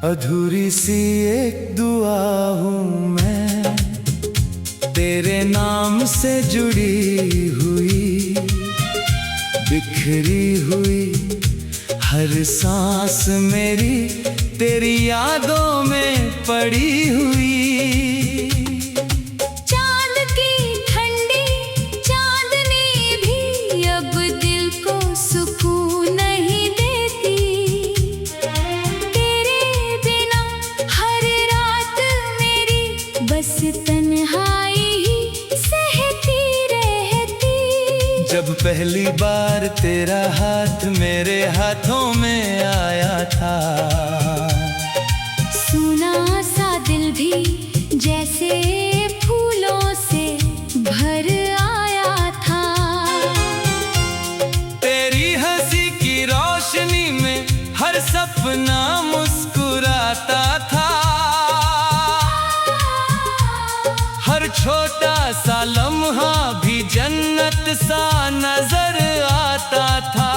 अधूरी सी एक दुआ हूँ मैं, तेरे नाम से जुड़ी हुई, बिखरी हुई हर सांस मेरी तेरी यादों में पड़ी हुई। चांद की ठंडी चांदनी भी अब दिल को सुकून नहीं देती, तेरे बिना हर रात मेरी बस तन्हाई ही सहती रहती। जब पहली बार तेरा हाथ मेरे हाथों में आया था, सुना सा दिल भी जैसे फूलों से भर आया था। तेरी हंसी की रोशनी में हर सपना मुस्कुराता था, हर छोटा सा लम्हा भी जन्नत सा नजर आता था।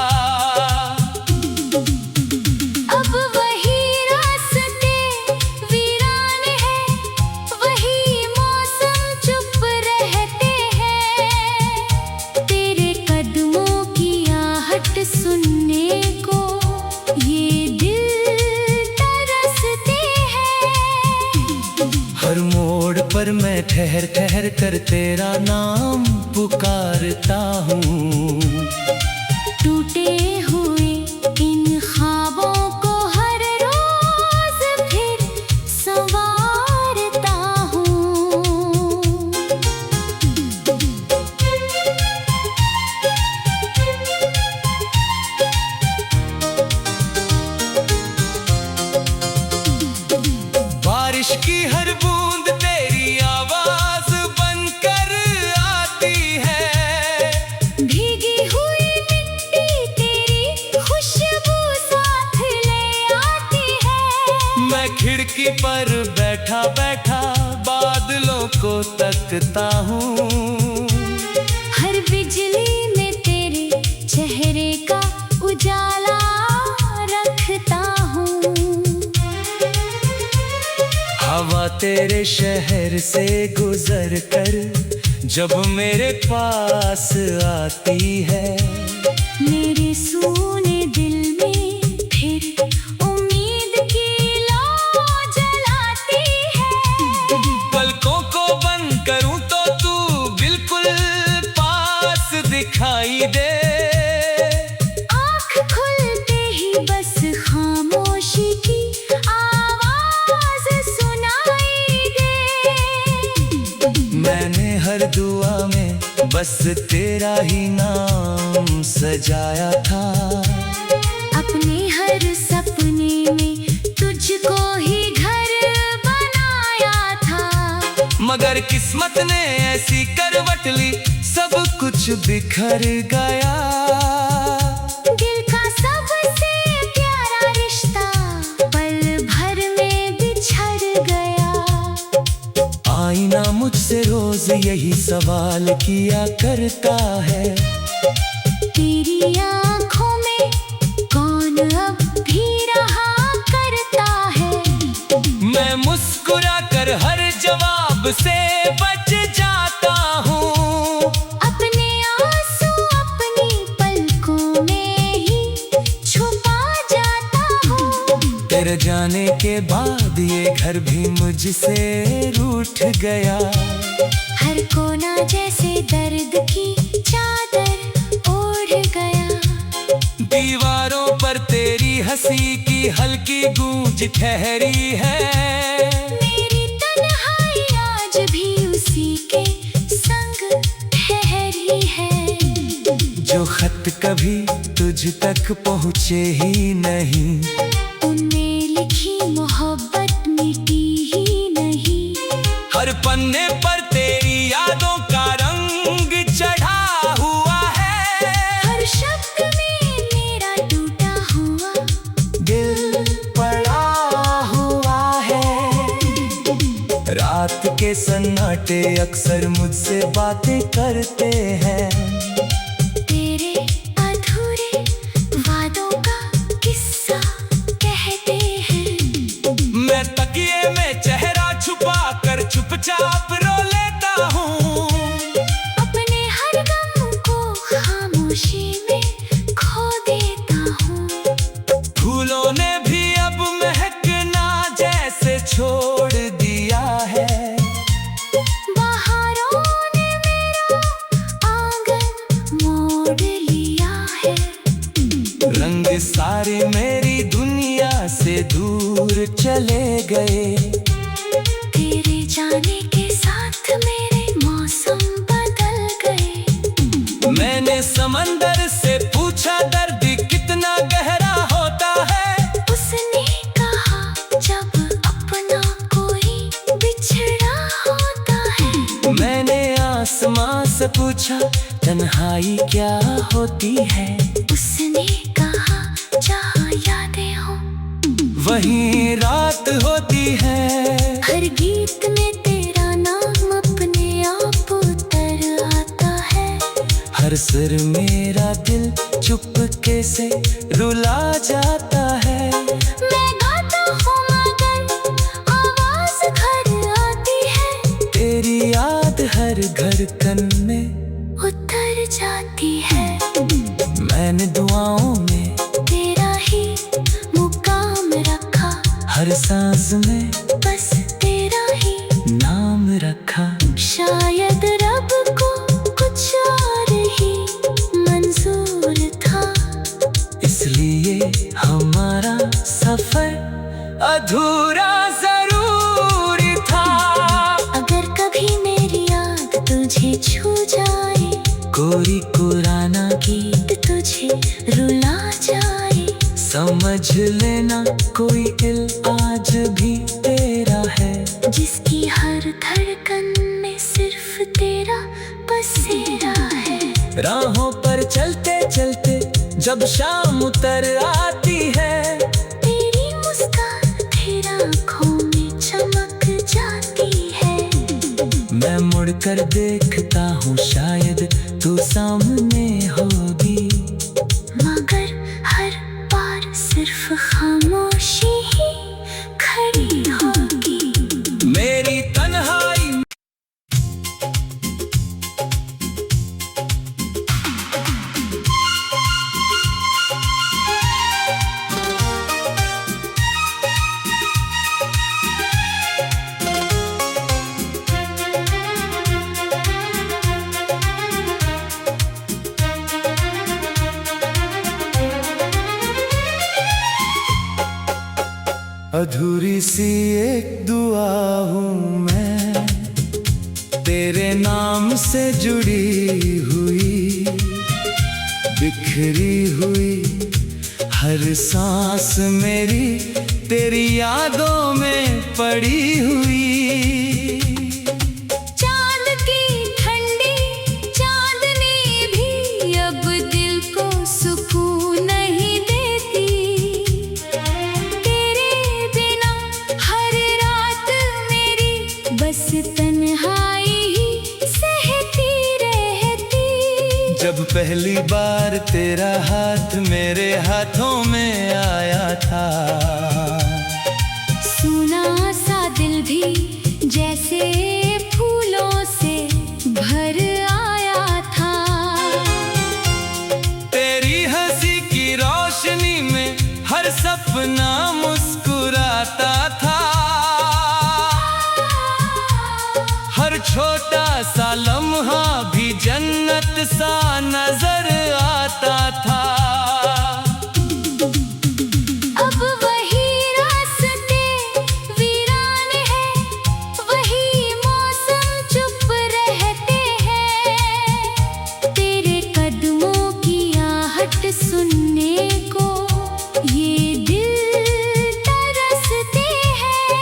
अब वही रास्ते वीरान है, वही मौसम चुप रहते हैं, तेरे कदमों की आहट सुनने को ये दिल तरसते हैं। हर मोड़ पर मैं ठहर ठहर कर तेरा नाम पुकारता हूँ, टूटे हुए इन ख्वाबों को हर रोज फिर संवारता हूँ। बारिश की हर बूंद तेरी आवाज बनकर आती है, भीगी हुई मिट्टी तेरी खुशबू साथ ले आती है। मैं खिड़की पर बैठा बैठा बादलों को तकता हूँ, हर बिजली में तेरे चेहरे का उजाला रखता हूँ। हवा तेरे शहर से गुजर कर जब मेरे पास आती है, मेरे सूने दिल में फिर उम्मीद की लौ जलाती है। पलकों को बंद करूं तो तू बिल्कुल पास दिखाई दे, आँख खुलते ही बस खामोशी की आवाज सुनाई दे। मैंने हर दुआ में बस तेरा ही नाम सजाया था, अपने हर सपने में तुझको ही घर बनाया था। मगर किस्मत ने ऐसी करवट ली सब कुछ बिखर गया। दिल का सबसे प्यारा रिश्ता पल भर में बिछड़ गया। आईना मुझसे रोज यही सवाल किया करता है, तेरी आँखों में कौन अब भी रहा करता है। मैं मुस्कुरा कर हर जवाब से बच जाता हूँ, अपने आंसू अपनी पलकों में ही छुपा जाता हूँ। तेरे जाने के बाद ये घर भी मुझसे रूठ गया, हर कोना जैसे दर्द की चादर ओढ़ गया। दीवारों पर तेरी हंसी की हल्की गूंज ठहरी है, मेरी तन्हाई आज भी उसी के संग ठहरी है। जो खत कभी तुझ तक पहुँचे ही नहीं, उनमें लिखी मोहब्बत मिटी ही नहीं। हर पन्ने पर तेरी यादों का रंग चढ़ा हुआ है, हर शब्द में मेरा टूटा हुआ दिल पड़ा हुआ है। रात के सन्नाटे अक्सर मुझसे बातें करते हैं, तेरे अधूरे वादों का किस्सा कहते हैं। दूर चले गए। तेरे जाने के साथ मेरे मौसम बदल गए। मैंने समंदर से पूछा दर्द कितना गहरा होता है। उसने कहा जब अपना कोई बिछड़ा होता है। मैंने आसमां से पूछा तन्हाई क्या होती है। उसने कहा जहाँ यादें हो वहीं रात होती है। हर गीत में तेरा नाम अपने आप उतर आता है। हर सुर मेरा दिल चुपके से रुला जाता है। मैं गाता हूँ मगर आवाज घर आती है। तेरी याद हर धड़कन में उतर जाती है। मैंने दुआओं में तेरा ही मुकाम रखा। हर सांस में बस तेरा ही नाम रखा। शायद रब को कुछ और ही मंजूर था। इसलिए हमारा सफर अधूरा जरूर था। अगर कभी मेरी याद तुझे छू जाए, कोई पुराना गीत तुझे रुला जाए, समझ लेना कोई दिल आज भी तेरा है। जिसकी हर धड़कन में सिर्फ तेरा बसेरा है। राहों पर चलते चलते जब शाम उतर आती है। तेरी मुस्कान तेरा आँखों में चमक जाती है। मैं मुड़कर देखता हूँ शायद तू सामने होगी। मगर हर बार सिर्फ खामोशी ही खड़ी होगी। मेरी तन्हाई अधूरी सी एक दुआ हूँ मैं, तेरे नाम से जुड़ी हुई। बिखरी हुई हर सांस मेरी तेरी यादों में पड़ी हुई। चांद की ठंडी चांदनी भी अब दिल को सुकून नहीं देती। तेरे बिना हर रात मेरी बस तन्हाई ही सहती रहती। जब पहली बार तेरा हाथ मेरे हाथों में आया था, सुना सा दिल भी जैसे फूलों से भर आया था। तेरी हंसी की रोशनी में हर सपना मुस्कुराता था। हर छोटा सा लम्हा भी जन्नत सा नजर आता था। अब वही रास्ते वीरान है, वही मौसम चुप रहते हैं। तेरे कदमों की आहट सुनने को ये दिल तरसते हैं।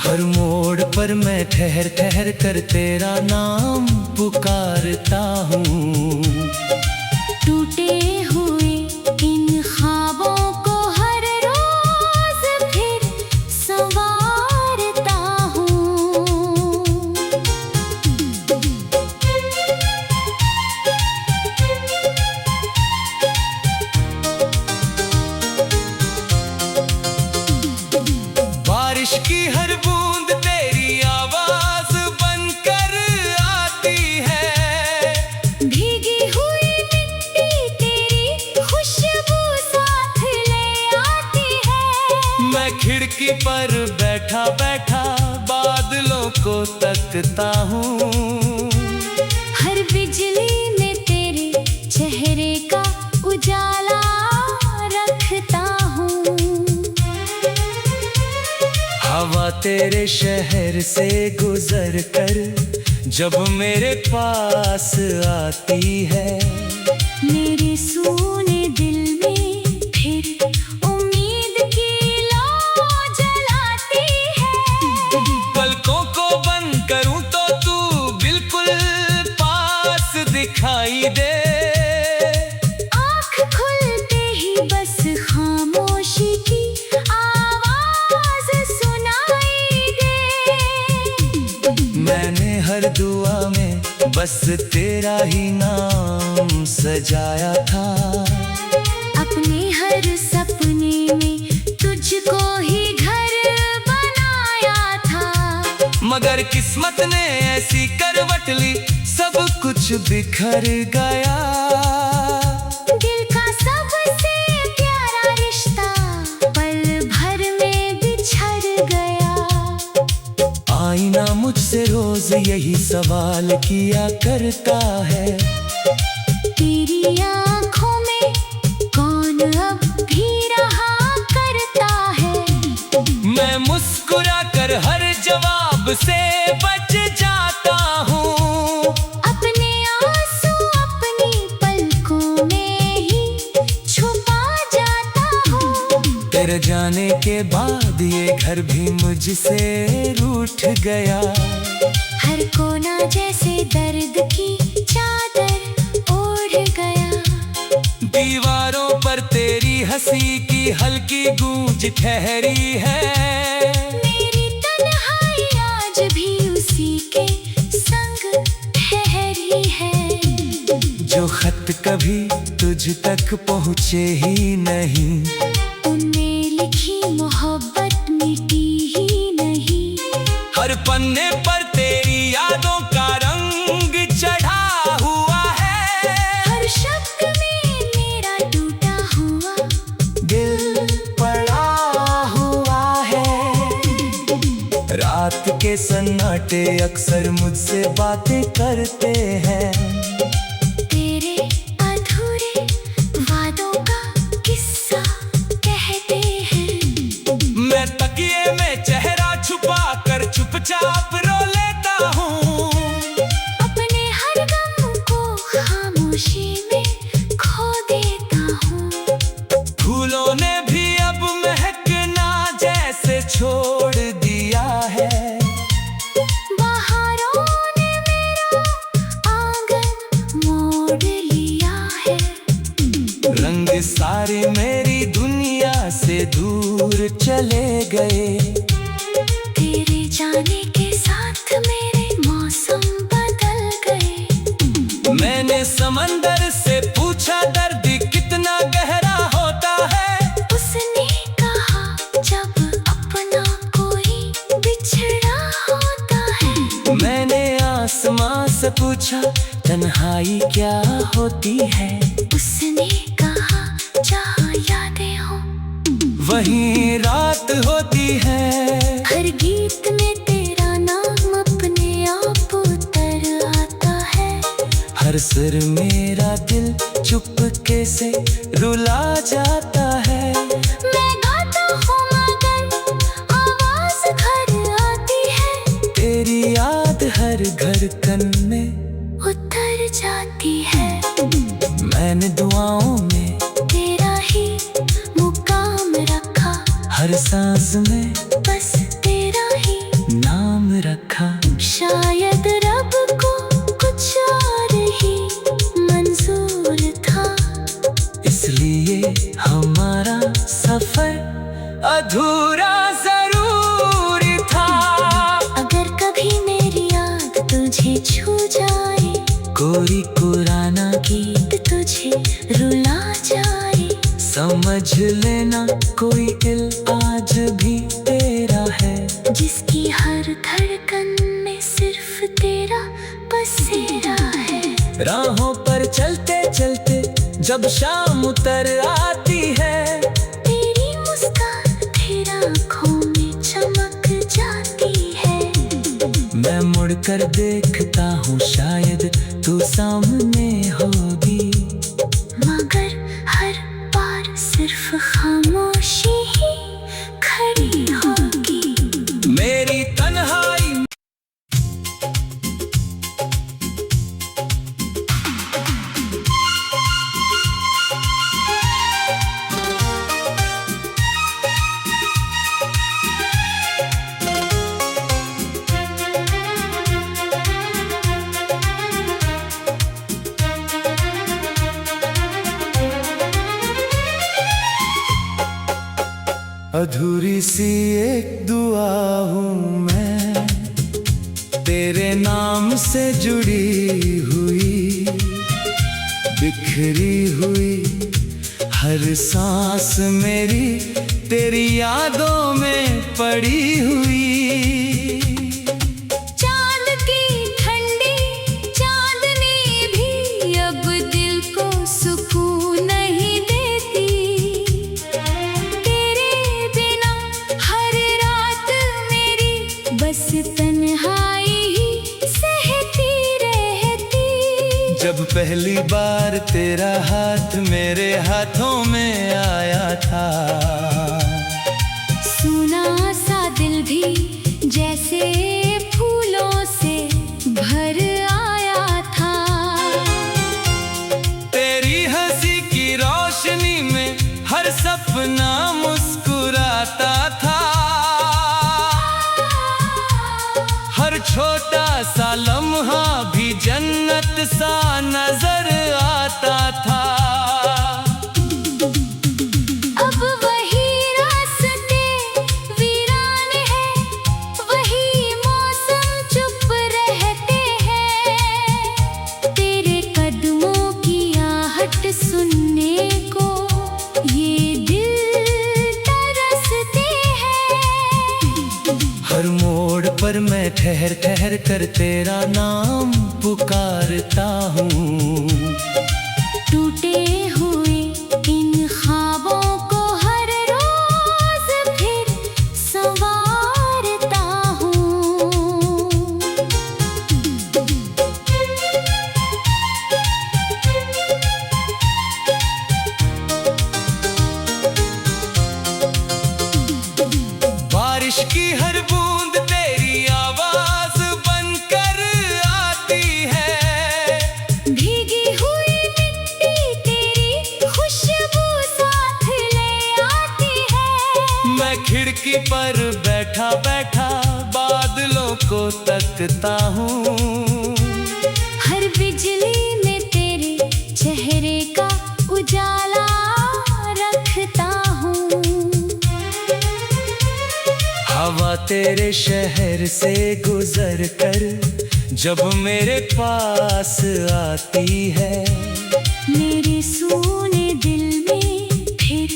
हर मोड़ पर मैं ठहर ठहर कर तेरा नाम पुकारता हूँ। टूटे हुए इन ख्वाबों को हर रोज फिर संवारता हूँ। बारिश की हर बूंद तेरी आवाज बनकर आती है। भीगी हुई मिट्टी तेरी खुशबू साथ ले आती है। मैं खिड़की पर बैठा बैठा बादलों को तकता हूँ। हर बिजली में तेरे चेहरे का उजाला रखता हूँ। हवा तेरे शहर से गुजर कर जब मेरे पास आती है, मेरे सूने दिल में फिर उम्मीद की लौ जलाती है। पलकों को बंद करूं तो तू बिल्कुल पास दिखाई दे। आँख खुलते ही बस खामोशी की आवाज सुनाई दे। मैंने हर दुआ में बस तेरा ही नाम सजाया था, अपने हर सपने में तुझको ही घर बनाया था। मगर किस्मत ने ऐसी करवट ली, सब कुछ बिखर गया। दिल का सबसे प्यारा रिश्ता पल भर में बिछड़ गया। आईना मुझसे रोज यही सवाल किया करता है, तेरी आँखों में कौन अब भी रहा करता है। मैं मुस्कुरा कर हर जवाब से बच जाता हूँ। अपने आंसू अपनी पलकों में ही छुपा जाता हूँ। तेरे जाने के बाद ये घर भी मुझसे रूठ गया। हर कोना जैसे दर्द की चादर ओढ़ गया। दीवारों पर तेरी हंसी की हल्की गूंज ठहरी है। मेरी तन्हाई आज भी उसी के संग ठहरी है। जो खत कभी तुझ तक पहुँचे ही नहीं, उनमें लिखी मोहब्बत मिटी ही नहीं। हर पन्ने पर तेरी यादों का रंग चढ़ा हुआ है। हर शब्द में मेरा टूटा हुआ दिल पड़ा हुआ है। रात के सन्नाटे अक्सर मुझसे बातें करते हैं, तेरे अधूरे वादों का किस्सा कहते हैं। मैं तकिए में चेहरा छुपा कर चुपचाप रो लेता हूँ। अपने हर गम को खामोशी में खो देता हूँ। फूलों ने भी अब महकना जैसे छोड़ दिया है। बहारों ने मेरा आंगन मोड़ लिया है। रंग सारे मेरी दुनिया से दूर चले गए। तेरे जाने के साथ मेरे मौसम बदल गए। मैंने समंदर से पूछा दर्द कितना गहरा होता है। उसने कहा जब अपना कोई बिछड़ा होता है। मैंने आसमां से पूछा तन्हाई क्या होती है। उसने कहा जहाँ यादें हो वहीं रात होती है। हर गीत में तेरा नाम अपने आप उतर आता है। हर सुर मेरा दिल चुपके से रुला जाता है। मैं गाता हूँ मगर आवाज घर आती है। तेरी याद हर धड़कन में उतर जाती है। मैंने दुआओं में तेरा ही मुकाम रखा। हर सांस में बस तेरा ही नाम रखा। शायद रब को कुछ और ही मंजूर था, इसलिए हमारा सफर अधूरा जरूर था। अगर कभी मेरी याद तुझे छू जाए, कोई पुराना गीत तुझे रुला जाए, समझ लेना कोई दिल आज भी तेरा है। जिसकी हर धड़कन में सिर्फ तेरा बसेरा है। राहों पर चलते चलते जब शाम उतर आती है, तेरी मुस्कान फिर आँखों में चमक जाती है। मैं मुड़कर देखता हूँ शायद तू सामने होगी, मगर हर सिर्फ खामोशी ही खड़ी होगी। अधूरी सी एक दुआ हूँ मैं, तेरे नाम से जुड़ी हुई, बिखरी हुई हर सांस मेरी तेरी यादों में पड़ी हुई। चांद की ठंडी चांदनी भी अब दिल को सुकून नहीं देती, तेरे बिना हर रात मेरी बस तन्हाई ही सहती रहती। जब पहली बार तेरा हाथ मेरे हाथों में आया था, सुना सा दिल भी जैसे फूलों से भर आया था। तेरी हंसी की रोशनी में हर सपना मुस्कुराता था, हर छोटा सा लम्हा भी जन्नत सा नजर आता था। अब वही रास्ते वीरान है, वही मौसम चुप रहते हैं, तेरे कदमों की आहट सुनने को ये दिल तरसते हैं। हर मोड़ पर मैं ठहर ठहर कर तेरा नाम पुकारता हूँ, टूटे हुए इन ख्वाबों को हर रोज फिर संवारता हूँ। बारिश की हर बूंद तेरी आवाज बनकर आती है, भीगी हुई मिट्टी तेरी खुशबू साथ ले आती है। मैं खिड़की पर बैठा बैठा बादलों को तकता हूँ, हर बिजली में तेरे चेहरे का उजाला रखता हूँ। हवा तेरे शहर से गुजर कर जब मेरे पास आती है, मेरे सूने दिल में फिर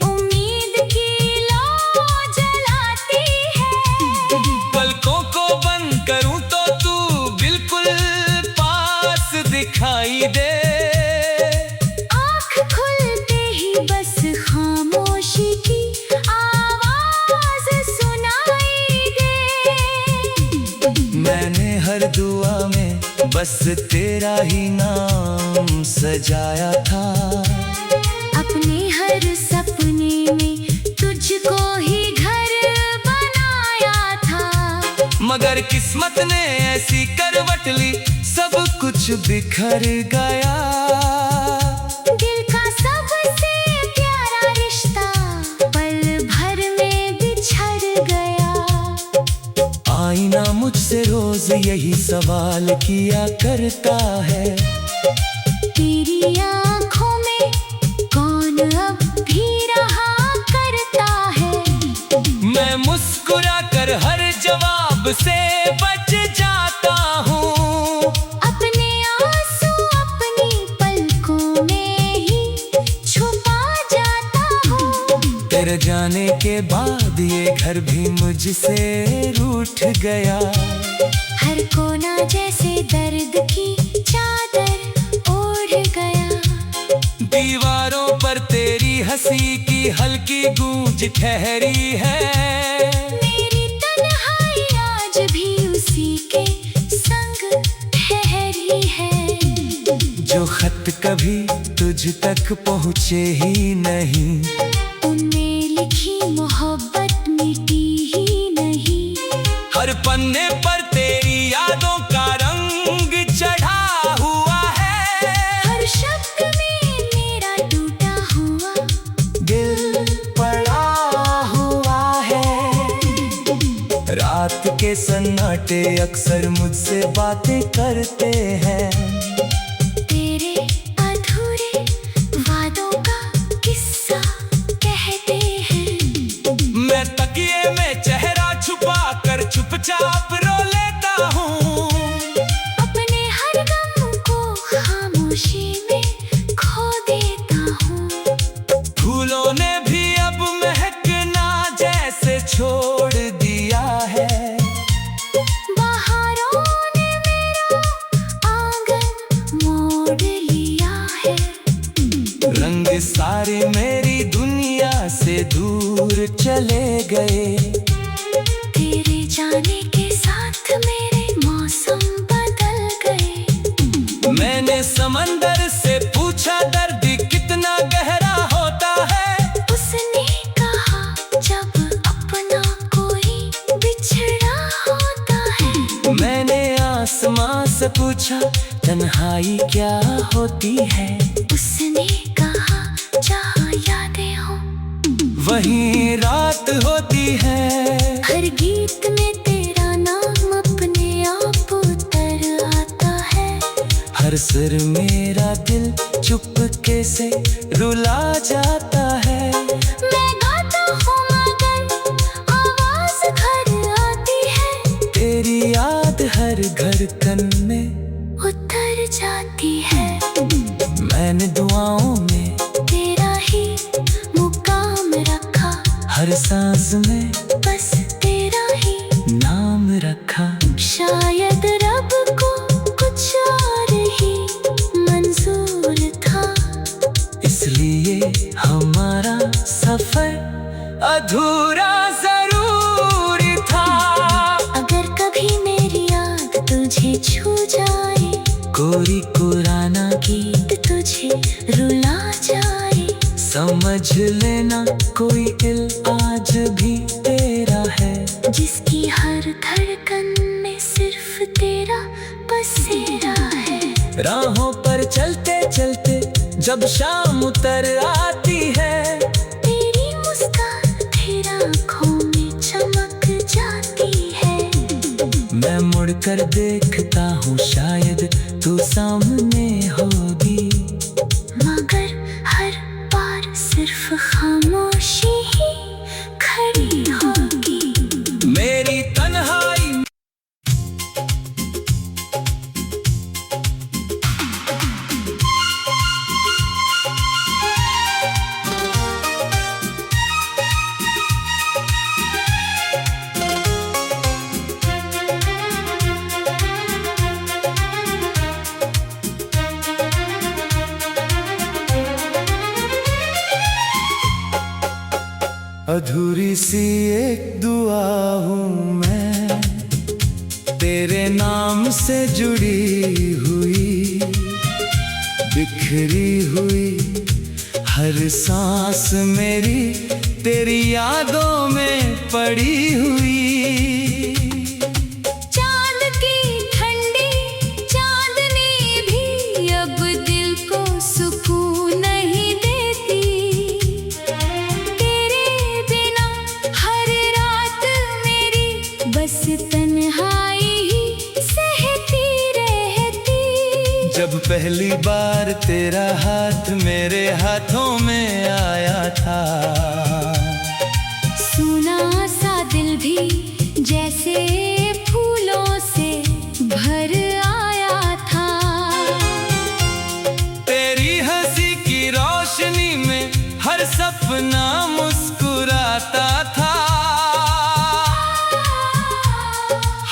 उम्मीद की लौ जलाती है। पलकों को बंद करूं तो तू बिल्कुल पास दिखाई दे, आँख खुलते ही बस खामोशी की आवाज सुनाई दे। मैंने हर दुआ में बस तेरा ही नाम सजाया था, अपने हर सपने में तुझको ही घर बनाया था। मगर किस्मत ने ऐसी करवट ली सब कुछ बिखर गया। दिल का सबसे प्यारा रिश्ता पल भर में बिछड़ गया। आईना मुझसे रोज यही सवाल किया करता है, तेरी आँखों में कौन अब भी रहा करता है। मैं मुस्कुरा कर हर जवाब से बच जाता हूँ, अपने आंसू अपनी पलकों में ही छुपा जाता हूँ। तेरे जाने के बाद ये घर भी मुझसे रूठ गया, हर कोना जैसे दर्द की चादर ओढ़ गया। दीवारों पर तेरी हंसी की हल्की गूंज ठहरी है, मेरी तन्हाई आज भी उसी के संग ठहरी है। जो खत कभी तुझ तक पहुँचे ही नहीं, उनमें लिखी मोहब्बत मिटी ही नहीं। हर पन्ने पर तेरी यादों का रंग चढ़ा हुआ है, हर शब्द में मेरा टूटा हुआ दिल पड़ा हुआ है। रात के सन्नाटे अक्सर मुझसे बातें करते हैं, तेरे अधूरे वादों का किस्सा कहते हैं। चले गए। तेरे जाने के साथ मेरे मौसम बदल गए। मैंने समंदर से पूछा दर्द कितना गहरा होता है। उसने कहा जब अपना कोई बिछड़ा होता है। मैंने आसमां से पूछा तन्हाई क्या होती है। उसने कहा जहाँ यादें हो वहीं रात होती है। हर गीत में तेरा नाम अपने आप उतर आता है। हर सुर मेरा दिल चुपके से रुला जाता है। मैं गाता हूँ मगर आवाज घर आती है। तेरी याद हर धड़कन में उतर जाती है। मैंने दुआओं में तेरा ही मुकाम रखा। हर सांस में बस तेरा ही नाम रखा। शायद रब को कुछ और ही मंजूर था। इसलिए हमारा सफर अधूरा जरूर था। अगर कभी मेरी याद तुझे छू जाए, कोरी कुराना गीत तुझे रुला जाए, समझ लेना कोई दिल आज भी तेरा है। जिसकी हर धड़कन में सिर्फ तेरा बसेरा है। राहों पर चलते चलते जब शाम उतर आती है। तेरी मुस्कान फिर आँखों में चमक जाती है। मैं मुड़कर देखता हूँ शायद तू सामने होगी। मगर हर बार सिर्फ खामोशी ही खड़ी होगी। मेरी तन्हाई अधूरी सी एक दुआ हूँ मैं, तेरे नाम से जुड़ी हुई। बिखरी हुई हर सांस मेरी तेरी यादों में पड़ी हुई। चांद की ठंडी चांदनी भी अब दिल को सुकून नहीं देती। तेरे बिना हर रात मेरी बस तन्हाई ही सहती रहती। जब पहली बार तेरा हाथ मेरे हाथों में आया था, सुना सा दिल भी जैसे फूलों से भर आया था। तेरी हंसी की रोशनी में हर सपना मुस्कुराता था।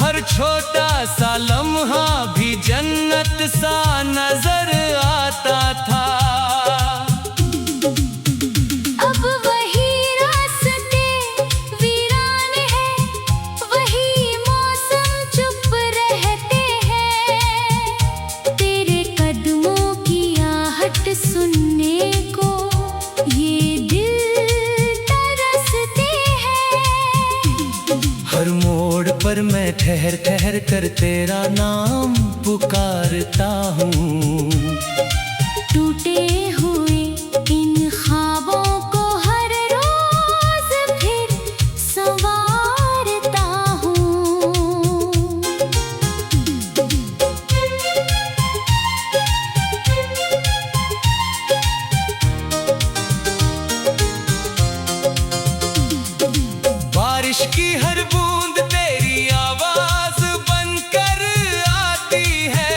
हर छोटा सा लम्हा भी जन्नत सा नजर आता था। अब वही रास्ते वीरान है, वही मौसम चुप रहते हैं। तेरे कदमों की आहट सुनने को ये दिल तरसते हैं। हर मोड़ पर मैं ठहर ठहर कर तेरा नाम पुकारता हूँ। टूटे हुए इन ख्वाबों को हर रोज फिर संवारता हूँ। बारिश की हर बूंद तेरी आवाज बनकर आती है।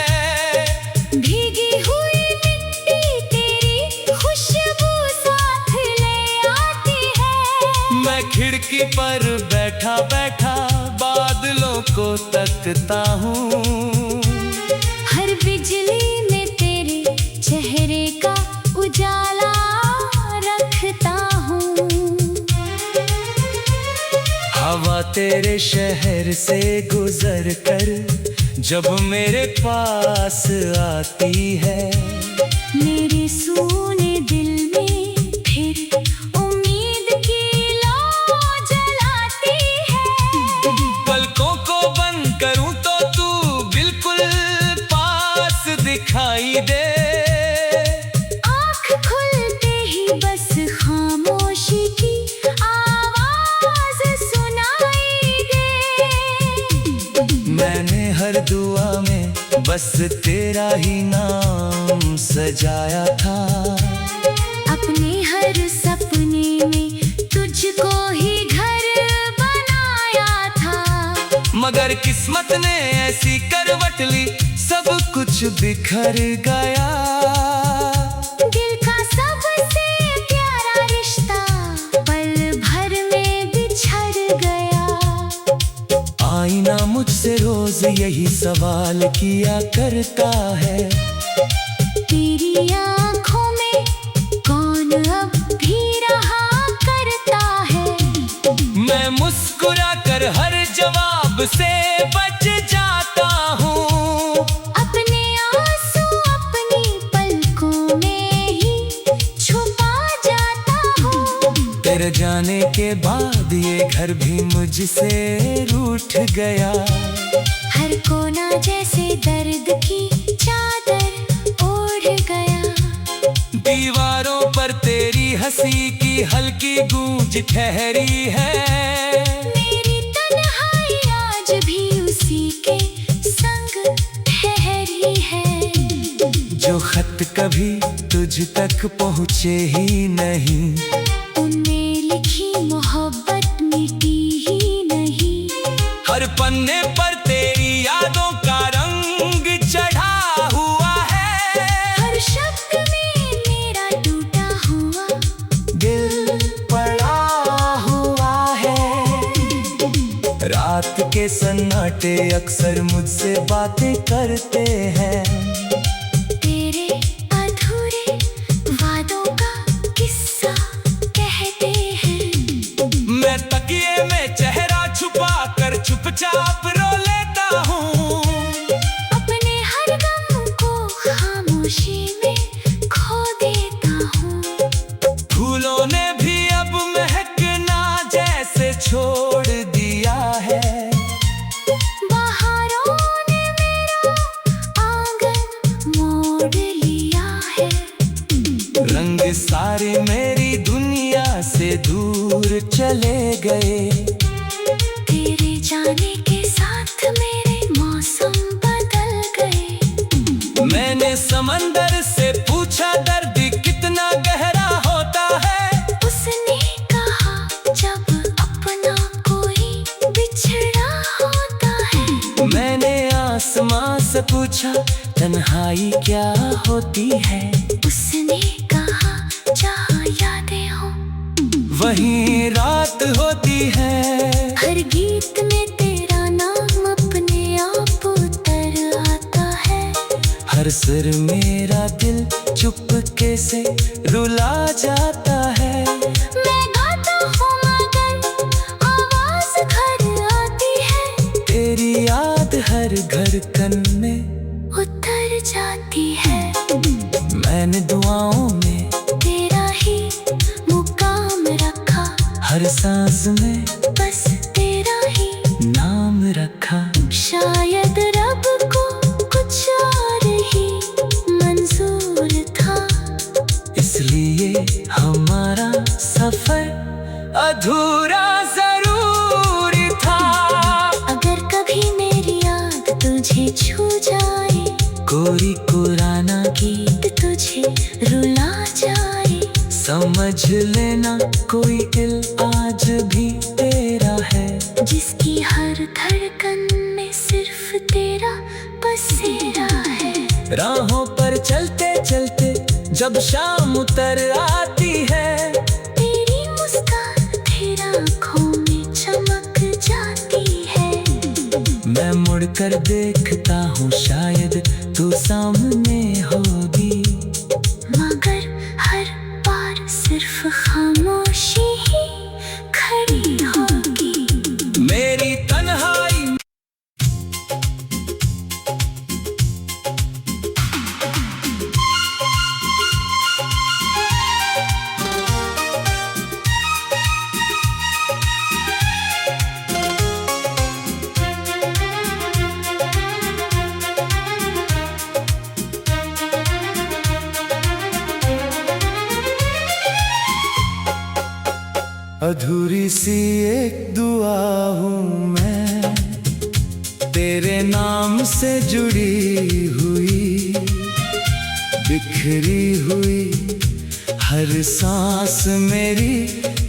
भीगी हुई मिट्टी तेरी खुशबू साथ ले आती है। मैं खिड़की पर बैठा बैठा बादलों को तकता हूँ। हर बिजली में तेरे चेहरे का उजाला रखता हूँ। तेरे शहर से गुजर कर जब मेरे पास आती है, मेरे सूने दिल में फिर उम्मीद की लौ जलाती है। पलकों को बंद करूं तो तू बिल्कुल पास दिखाई दे। आँख खुलते ही बस खामोशी की आवाज सुनाई दे। मैंने हर दुआ में बस तेरा ही नाम सजाया था, अपने हर सपने में तुझको ही घर बनाया था। मगर किस्मत ने ऐसी करवट ली, सब कुछ बिखर गया। दिल का सबसे प्यारा रिश्ता पल भर में बिछड़ गया। आईना मुझसे रोज यही सवाल किया करता है, तेरी आँखों में कौन अब भी रहा करता है। मैं मुस्कुरा कर हर जवाब से बच जाता हूँ। अपने आंसू अपनी पलकों में ही छुपा जाता हूँ। तेरे जाने के बाद ये घर भी मुझसे रूठ गया। हर कोना जैसे दर्द की चादर ओढ़ गया। दीवारों पर तेरी हंसी की हल्की गूंज ठहरी है। मेरी तन्हाई आज भी उसी के संग ठहरी है। जो खत कभी तुझ तक पहुँचे ही नहीं, उनमें लिखी मोहब्बत मिटी ही नहीं। हर पन्ने पर तेरी यादों का रंग चढ़ा हुआ है। हर शब्द में मेरा टूटा हुआ दिल पड़ा हुआ है। रात के सन्नाटे अक्सर मुझसे बातें करते हैं, तेरे अधूरे वादों का किस्सा कहते हैं। मैं तकिए में चेहरा छुपा कर चुपचाप रो लेता हूँ। अपने हर गम को खामोशी में खो देता हूँ। फूलों ने भी अब महकना जैसे छोड़ दिया है। बहारों ने मेरा आंगन मोड़ लिया है। रंग सारे मेरी दुनिया से दूर चले गए। तेरे जाने के साथ मेरे मौसम बदल गए। मैंने समंदर से पूछा दर्द कितना गहरा होता है। उसने कहा जब अपना कोई बिछड़ा होता है। मैंने आसमां से पूछा तन्हाई क्या होती है। उसने कहा जहाँ यादें हो वहीं रात होती है। हर गीत में तेरा नाम अपने आप उतर आता है। हर सुर मेरा दिल चुपके से रुला जाता है। मैं गाता हूँ मगर आवाज घर आती है। तेरी याद हर धड़कन में उतर जाती है। मैंने दुआओं में तेरा ही मुकाम रखा। हर सांस में बस तेरा ही नाम रखा। शायद रब को कुछ और ही मंजूर था, इसलिए हमारा सफर अधूरा जरूर था। अगर कभी मेरी याद तुझे छू जाए, कोरी पुराना गीत तुझे रुला जाए, समझ लेना कोई दिल आज भी तेरा है। जिसकी हर धड़कन में सिर्फ तेरा बसेरा है। राहों पर चलते चलते जब शाम उतर आती है, तेरी मुस्कान तेरा आँखों में चमक जाती है। मैं मुड़कर देखता हूँ शायद तू सामने होगी, मगर हर बार सिर्फ खामोशी ही खड़ी होगी। मेरे अधूरी सी एक दुआ हूँ मैं, तेरे नाम से जुड़ी हुई, बिखरी हुई हर सांस मेरी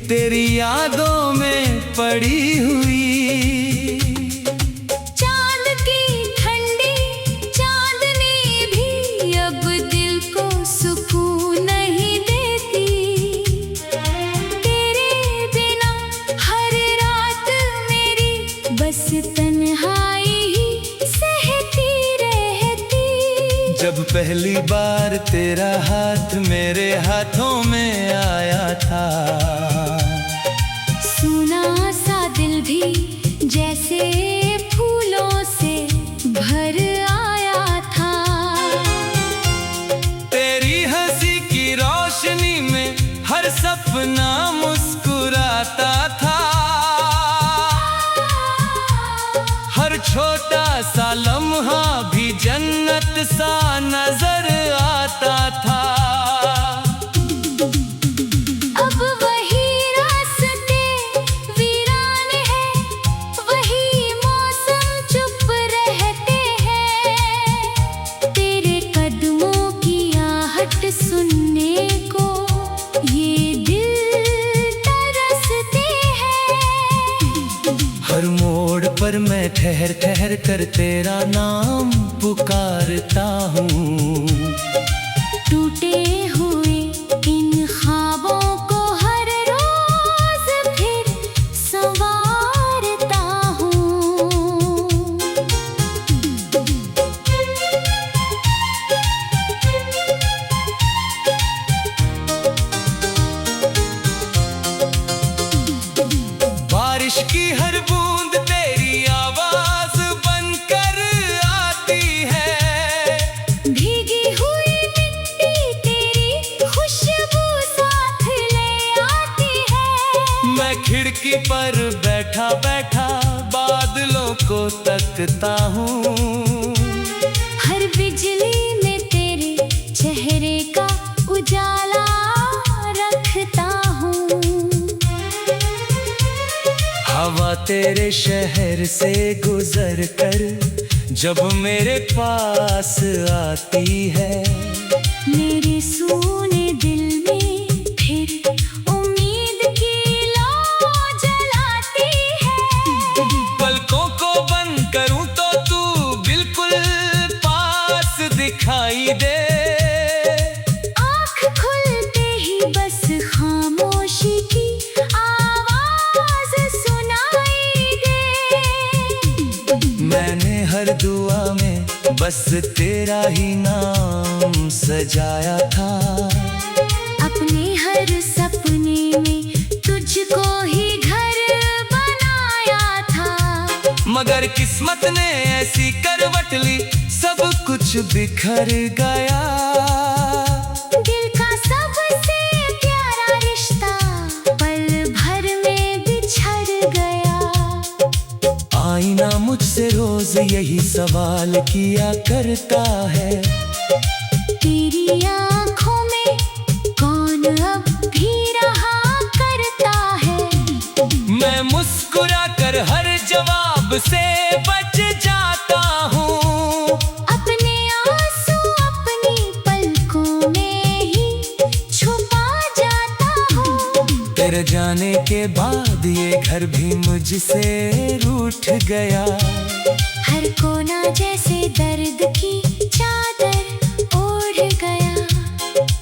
तेरी यादों में पड़ी हुई। चांद की ठंडी चांदनी भी अब दिल को सुकून नहीं देती, तेरे बिना हर रात मेरी बस तन्हाई ही सहती रहती। जब पहली बार तेरा हाथ मेरे हाथों में आया था, सुना सा दिल भी जैसे फूलों से भर आया था। तेरी हंसी की रोशनी में हर सपना मुस्कुराता था, हर छोटा सा लम्हा भी जन्नत सा नजर आता था। अब वही रास्ते वीरान है, वही मौसम चुप रहते हैं, तेरे कदमों की आहट सुनने को ये दिल तरसते हैं। हर मोड़ पर मैं ठहर ठहर कर तेरा नाम पुकारता हूँ, टूटे हुए इन ख्वाबों को हर रोज फिर संवारता हूँ। बारिश की हर बूंद तेरी आवाज बनकर आती है, भीगी हुई मिट्टी तेरी खुशबू साथ ले आती है। मैं खिड़की पर बैठा बैठा बादलों को तकता हूँ, हर बिजली में तेरे चेहरे का उजाला रखता हूँ। हवा तेरे शहर से गुजर कर जब मेरे पास आती है, मेरे सूने दिल में फिर उम्मीद की लौ जलाती है। पलकों को बंद करूं तो तू बिल्कुल पास दिखाई दे, आँख खुलते ही बस खामोशी की आवाज सुनाई दे। मैंने हर दुआ में बस तेरा ही नाम सजाया था, अपने हर सपने में तुझको ही घर बनाया था। मगर किस्मत ने ऐसी करवट ली सब कुछ बिखर गया। दिल का सबसे प्यारा रिश्ता पल भर में बिछड़ गया। आईना मुझसे रोज यही सवाल किया करता है, तेरी आँखों में कौन अब भी रहा करता है। मैं मुस्कुरा कर हर जवाब से बच जाता हूँ, अपने आंसू अपनी पलकों में ही छुपा जाता हूँ। तेरे जाने के बाद ये घर भी मुझसे रूठ गया, हर कोना जैसे दर्द की चादर ओढ़ गया।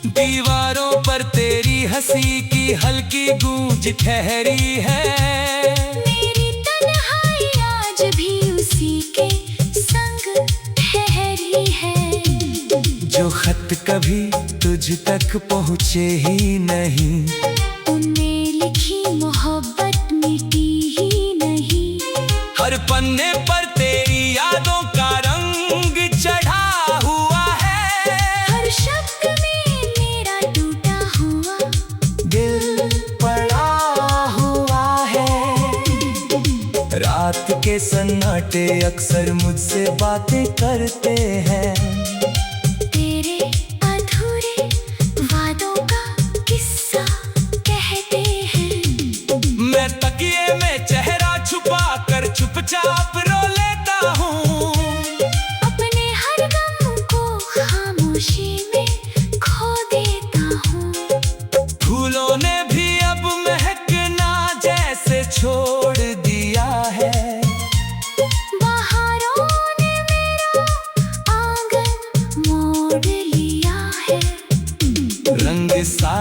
दीवारों पर तेरी हंसी की हल्की गूंज ठहरी है, मेरी तन्हाई आज भी उसी के संग ठहरी है। जो खत कभी तुझ तक पहुँचे ही नहीं, उनमें लिखी मोहब्बत मिटी ही नहीं। हर पन्ने पर तेरी यादों का रंग चढ़ा हुआ है, हर शब्द में मेरा टूटा हुआ दिल पड़ा हुआ है। रात के सन्नाटे अक्सर मुझसे बातें करते हैं, तेरे अधूरे वादों का किस्सा कहते हैं।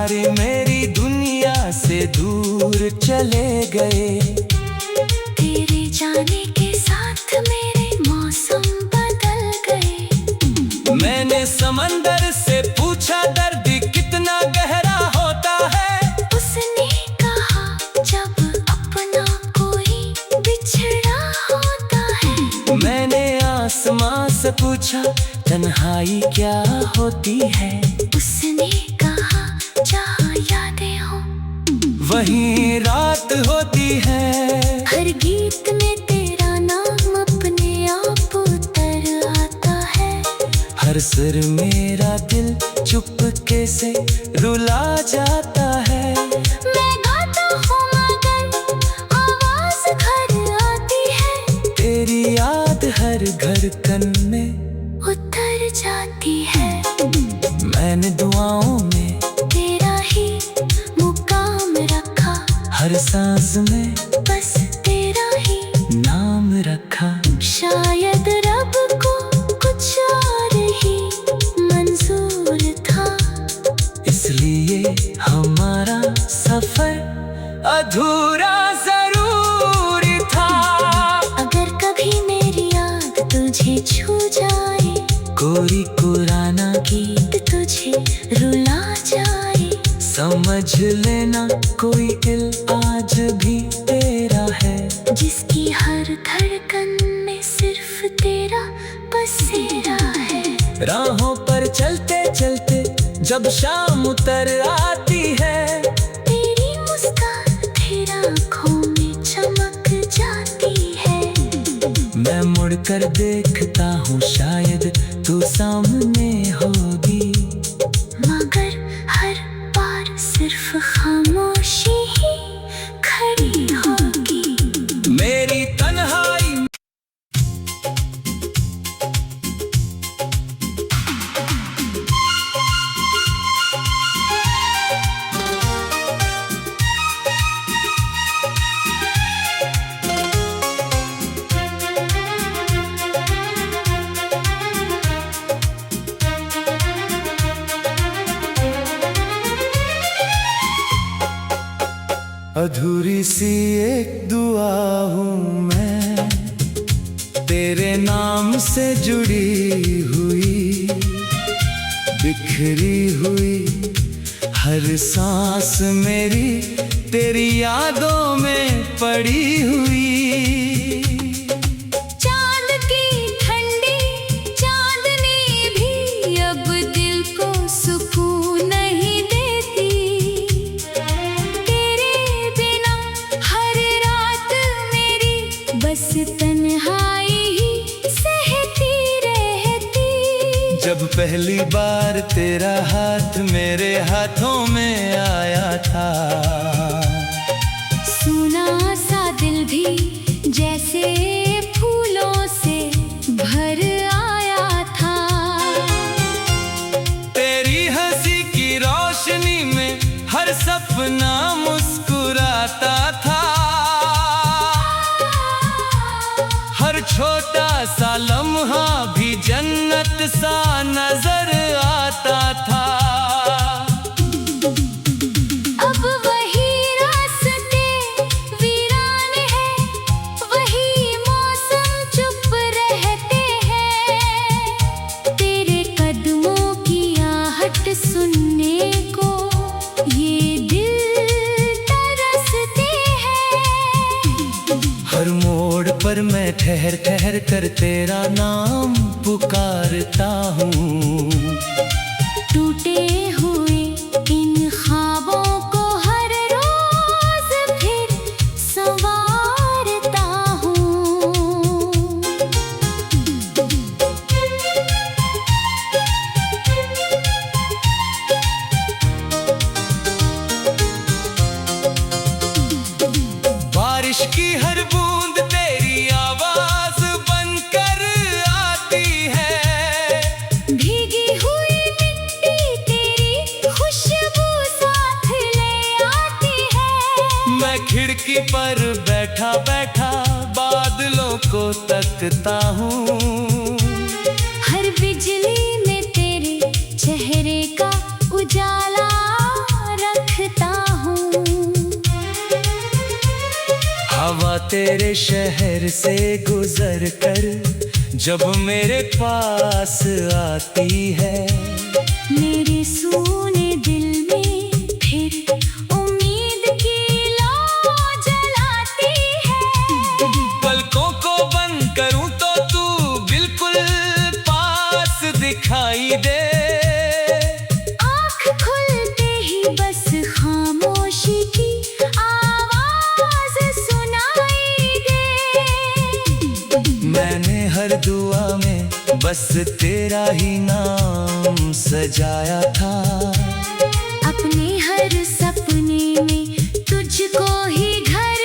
सितारे मेरी दुनिया से दूर चले गए। तेरे जाने के साथ मेरे मौसम बदल गए। मैंने समंदर से पूछा दर्द कितना गहरा होता है। उसने कहा जब अपना कोई बिछड़ा होता है। मैंने आसमां से पूछा तन्हाई क्या होती है। उसने कहा जहाँ यादें हो वहीं रात होती है। हर गीत में तेरा नाम अपने आप उतर आता है। हर सुर मेरा दिल चुपके से रुला जाता है। मैं गाता हूँ मगर आवाज घर आती है। तेरी याद हर धड़कन में उतर जाती है। मैंने दुआओं में तेरा ही मुकाम रखा। हर सांस में बस तेरा ही नाम रखा। शायद रब को कुछ और ही मंजूर था। इसलिए हमारा सफर अधूरा जरूर था। अगर कभी मेरी याद तुझे छू जाए, कोई पुराना गीत तुझे रुला जाए, समझ लेना कोई दिल आज भी तेरा है। जिसकी हर धड़कन में सिर्फ तेरा बसेरा है। राहों पर चलते चलते जब शाम उतर आती है। तेरी मुस्कान तेरा आँखों में चमक जाती है। मैं मुड़कर देखता हूँ शायद तू सामने होगी। मगर हर बार सिर्फ खामोशी ही खड़ी होगी। मेरी तन्हाई अधूरी सी एक दुआ हूँ मैं, तेरे नाम से जुड़ी हुई। बिखरी हुई हर सांस मेरी तेरी यादों में पड़ी हुई। चांद की ठंडी चांदनी भी अब दिल को सुकून नहीं देती। तेरे बिना हर रात मेरी बस तन्हाई ही सहती रहती। जब पहली बार तेरा हाथ मेरे हाथों में आया था, सुना सा दिल भी जैसे फूलों से भर आया था। तेरी हंसी की रोशनी में हर सपना मुस्कुराता था। हर छोटा सा लम्हा भी जन्नत सा नजर आता था। अब वही रास्ते वीरान है, वही मौसम चुप रहते हैं। तेरे कदमों की आहट सुनने को ये दिल तरसते हैं। हर मोड़ पर मैं ठहर ठहर कर तेरा नाम पुकारता हूँ। टूटे हुए इन ख्वाबों को हर रोज फिर संवारता हूँ। बारिश की हर बूंद तेरी आवाज बनकर आती है। भीगी हुई मिट्टी तेरी खुशबू साथ ले आती है। मैं खिड़की पर बैठा बैठा बादलों को तकता हूँ। हर बिजली में तेरे चेहरे का उजाला तेरे शहर से गुजर कर जब मेरे पास आती है, मेरे सूने दिल में फिर उम्मीद की लौ जलाती है। पलकों को बंद करूं तो तू बिल्कुल पास दिखाई दे। आँख खुलते ही बस खामोशी की आवाज सुनाई दे। मैंने हर दुआ में बस तेरा ही नाम सजाया था, अपने हर सपने में तुझको ही घर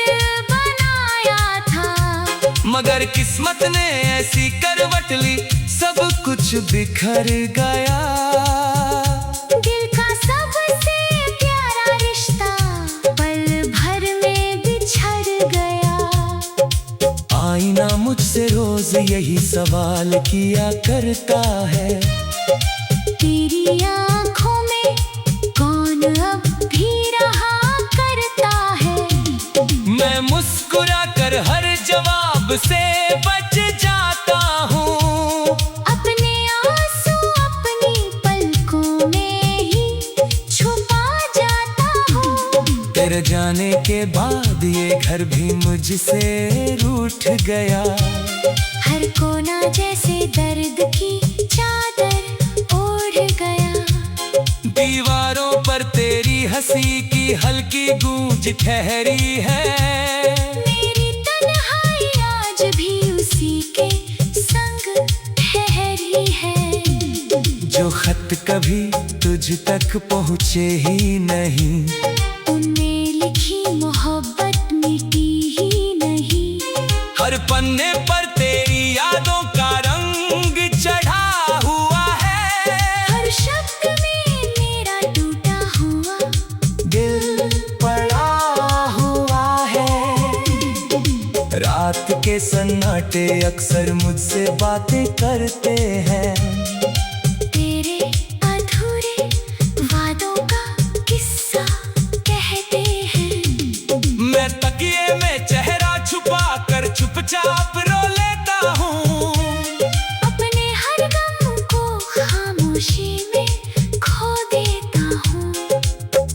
बनाया था। मगर किस्मत ने ऐसी करवट ली, सब कुछ बिखर गया। दिल का सबसे प्यारा रिश्ता पल भर में बिछड़ गया। आईना मुझसे रोज यही सवाल किया करता है, तेरी आँखों में कौन अब भी रहा करता है। मैं मुस्कुरा कर हर जवाब से बच जाता हूँ। अपने आंसू अपनी पलकों में ही छुपा जाता हूँ। तेरे जाने के बाद ये घर भी मुझसे रूठ गया। हर कोना जैसे दर्द की चादर ओढ़ गया। दीवारों पर तेरी हंसी की हल्की गूंज ठहरी है। मेरी तन्हाई आज भी उसी के संग ठहरी है। जो खत कभी तुझ तक पहुँचे ही नहीं, उनमें लिखी मोहब्बत मिटी ही नहीं। हर पन्ने पर तेरी यादों का रंग चढ़ा हुआ है। हर शब्द में मेरा टूटा हुआ दिल पड़ा हुआ है। रात के सन्नाटे अक्सर मुझसे बातें करते हैं, तेरे अधूरे वादों का किस्सा कहते हैं। मैं तकिए में चेहरा छुपा कर चुपचाप रो लेता हूँ। अपने हर गम को खामोशी में खो देता हूँ।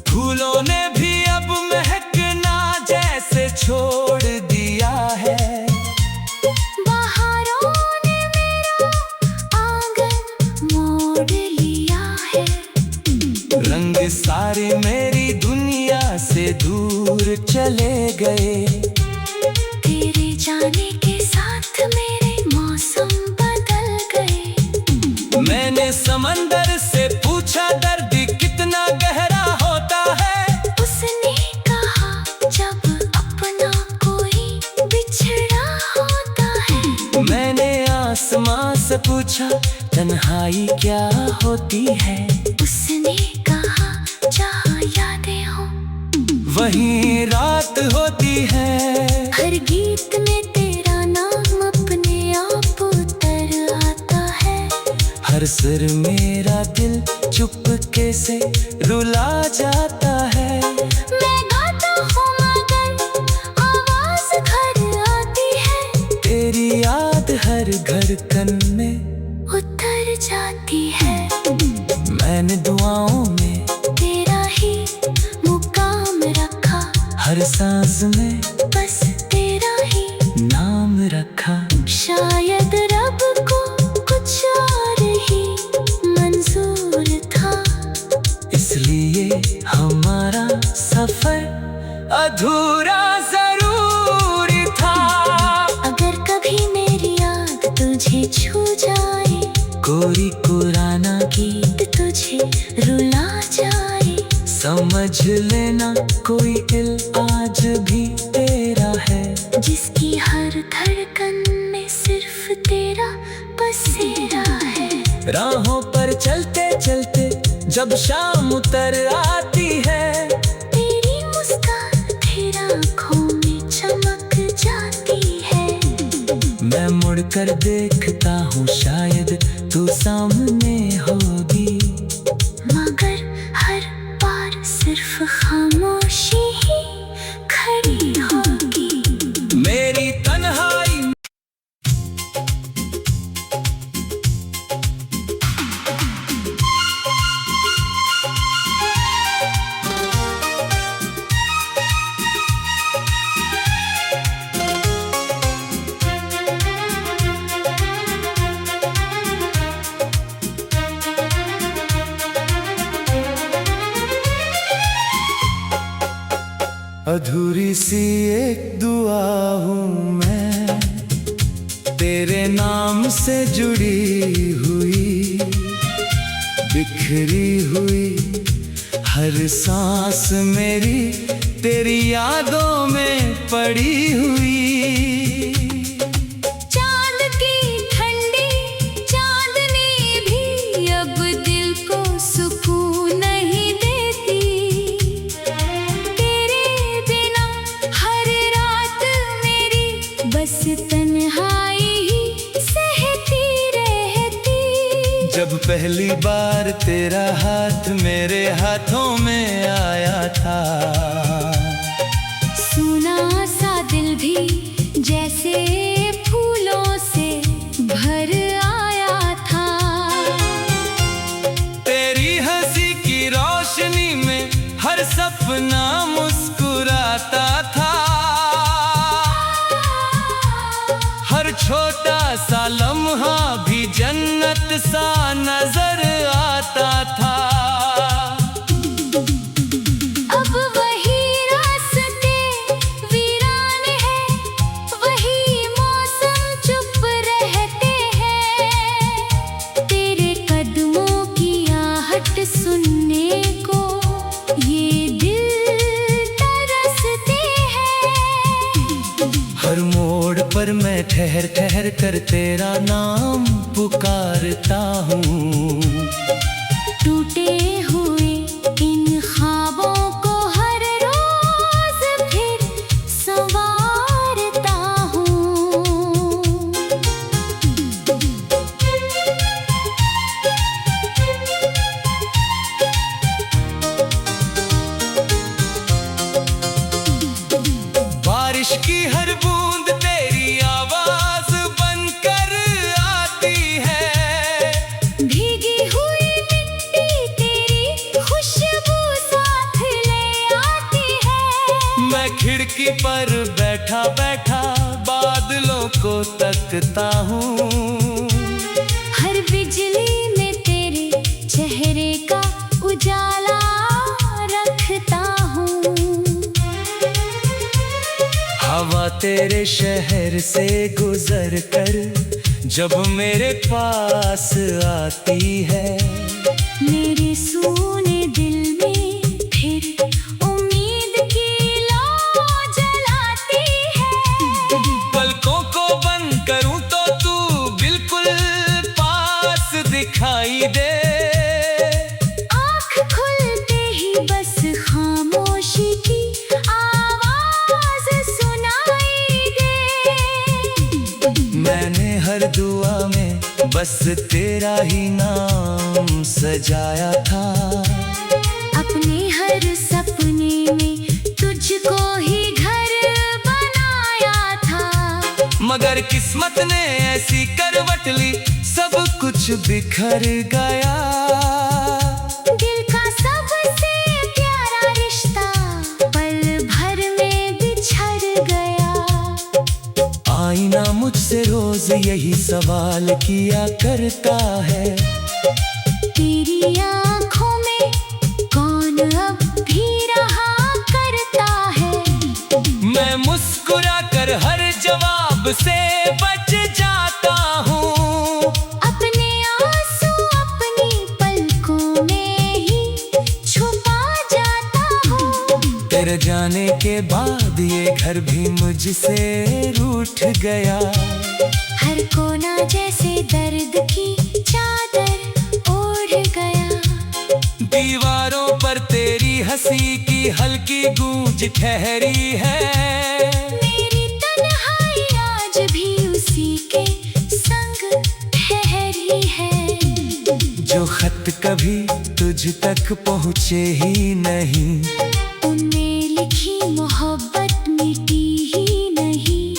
फूलों ने भी अब महकना जैसे छोड़ दिया है। बहारों ने मेरा आंगन मोड़ लिया है। रंग सारे मेरी दुनिया से दूर चले गए। तेरे जाने के साथ मेरे मौसम बदल गए। मैंने समंदर से पूछा दर्द कितना गहरा होता है, उसने कहा जब अपना कोई बिछड़ा होता है। मैंने आसमां से पूछा तन्हाई क्या होती है, उसने कहा जहाँ यादें हो वहीं रात होती है। हर गीत में तेरा नाम अपने आप उतर आता है। हर सुर मेरा दिल चुपके से रुला जाता है। मैं गाता हूँ मगर आवाज घर आती है। तेरी याद हर धड़कन में उतर जाती है। मैंने दुआओं में तेरा ही मुकाम रखा, हर सांस में बस तेरा ही नाम रखा। शायद रब को कुछ और ही मंजूर था, इसलिए हमारा सफर अधूरा जरूर था। अगर कभी मेरी याद तुझे छू जाए, कोरी कुराना गीत तुझे रुला जाए, समझ लेना कोई दिल आज भी तेरा है। जिसकी हर धड़कन में सिर्फ तेरा बसेरा है। राहों पर चलते चलते जब शाम उतर आती है, तेरी मुस्कान फिर आँखों में चमक जाती है। मैं मुड़कर देखता हूँ शायद तू सामने होगी, मगर हर बार सिर्फ खामोशी ही खड़ी होगी। मेरे अधूरी सी एक दुआ हूँ मैं, तेरे नाम से जुड़ी हुई, बिखरी हुई हर सांस मेरी तेरी यादों में पड़ी हुई। चांद की ठंडी चांदनी भी अब दिल को सुकून नहीं देती, तेरे बिना हर रात मेरी बस तन्हाई ही सहती रहती। जब पहली बार तेरा हाथ मेरे हाथों में आया था, सुना सा दिल भी जैसे फूलों से भर आया था। तेरी हंसी की रोशनी में हर सपना मुस्कुराता था, हर छोटा सा लम्हा भी जन्नत सा नजर आता था। अब वही रास्ते वीरान है, वही मौसम चुप रहते हैं, तेरे कदमों की आहट सुनने को ये दिल तरसते हैं। हर मोड़ पर मैं ठहर ठहर कर तेरा नाम पुकारता हूँ, टूटे हुए इन ख्वाबों को हर रोज फिर संवारता हूँ। बारिश की हर बूंद तेरी आवाज बनकर आती है, भीगी हुई मिट्टी तेरी खुशबू साथ ले आती है। मैं खिड़की पर बैठा बैठा बादलों को तकता हूँ, हर बिजली में तेरे चेहरे का उजाला रखता हूँ। हवा तेरे शहर से गुजर कर जब मेरे पास आती है, मेरे सूने दिल में फिर उम्मीद की लौ जलाती है। पलकों को बंद करूं तो तू बिल्कुल पास दिखाई दे, आँख खुलते ही बस खामोशी की आवाज सुनाई दे। मैंने हर दुआ में बस तेरा ही नाम सजाया था, अपने हर सपने में तुझको ही घर बनाया था। मगर किस्मत ने ऐसी करवट ली सब कुछ बिखर गया। दिल का सबसे प्यारा रिश्ता पल भर में बिछड़ गया। आईना मुझसे रोज यही सवाल किया करता है, तेरी आँखों में कौन अब भी रहा करता है। मैं मुस्कुरा कर हर जवाब से बच जाता हूँ, अपने आंसू अपनी पलकों में ही छुपा जाता हूँ। तेरे जाने के बाद ये घर भी मुझसे रूठ गया, हर कोना जैसे दर्द की चादर ओढ़ गया। दीवारों पर तेरी हंसी की हल्की गूंज ठहरी है, मेरी तन्हाई आज भी उसी के संग ठहरी है। जो खत कभी तुझ तक पहुँचे ही नहीं, उनमें लिखी मोहब्बत मिटी ही नहीं।